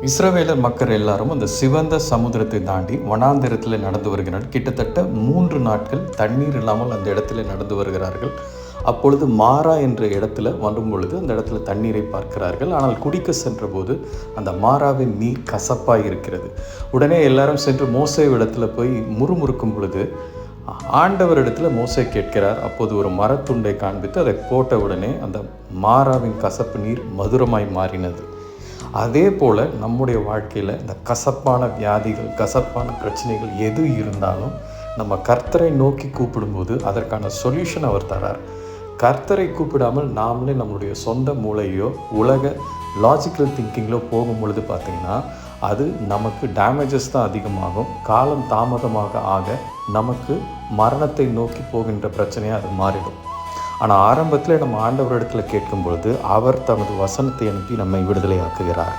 இஸ்ரவேலர் மக்கள் எல்லாரும் அந்த சிவந்த சமுத்திரத்தை தாண்டி வனாந்திரத்தில் நடந்து வருகிறார்கள். கிட்டத்தட்ட 3 நாட்கள் தண்ணீர் இல்லாமல் அந்த இடத்துல நடந்து வருகிறார்கள். அப்பொழுது மாரா என்ற இடத்துல வரும் பொழுது அந்த இடத்துல தண்ணீரை பார்க்கிறார்கள். ஆனால் குடிக்க சென்றபோது அந்த மாராவின் நீர் கசப்பாக இருக்கிறது. உடனே எல்லாரும் சென்று மோசே இடத்துல போய் முறுமுறுக்கும் பொழுது ஆண்டவரிடத்தில் மோசே கேட்கிறார். அப்போது ஒரு மரத்துண்டை காண்பித்து அதை போட்ட உடனே அந்த மாராவின் கசப்பு நீர் மதுரமாய் மாறினது. அதே போல் நம்முடைய வாழ்க்கையில் இந்த கசப்பான வியாதிகள், கசப்பான பிரச்சனைகள் எது இருந்தாலும் நம்ம கர்த்தரை நோக்கி கூப்பிடும்போது அதற்கான சொல்யூஷன் அவர் தரார். கர்த்தரை கூப்பிடாமல் நாமளே நம்மளுடைய சொந்த மூளையோ உலக லாஜிக்கல் திங்கிங்கிலோ போகும் பொழுது பார்த்திங்கன்னா அது நமக்கு டேமேஜஸ் தான் அதிகமாகும். காலம் தாமதமாக ஆக நமக்கு மரணத்தை நோக்கி போகின்ற பிரச்சனையாக அது மாறிடும். ஆனால் ஆரம்பத்தில் நம்ம ஆண்டவரிடத்தில் கேட்கும் பொழுது அவர் தமது வசனத்தை அனுப்பி நம்மை விடுதலை ஆக்குகிறார்.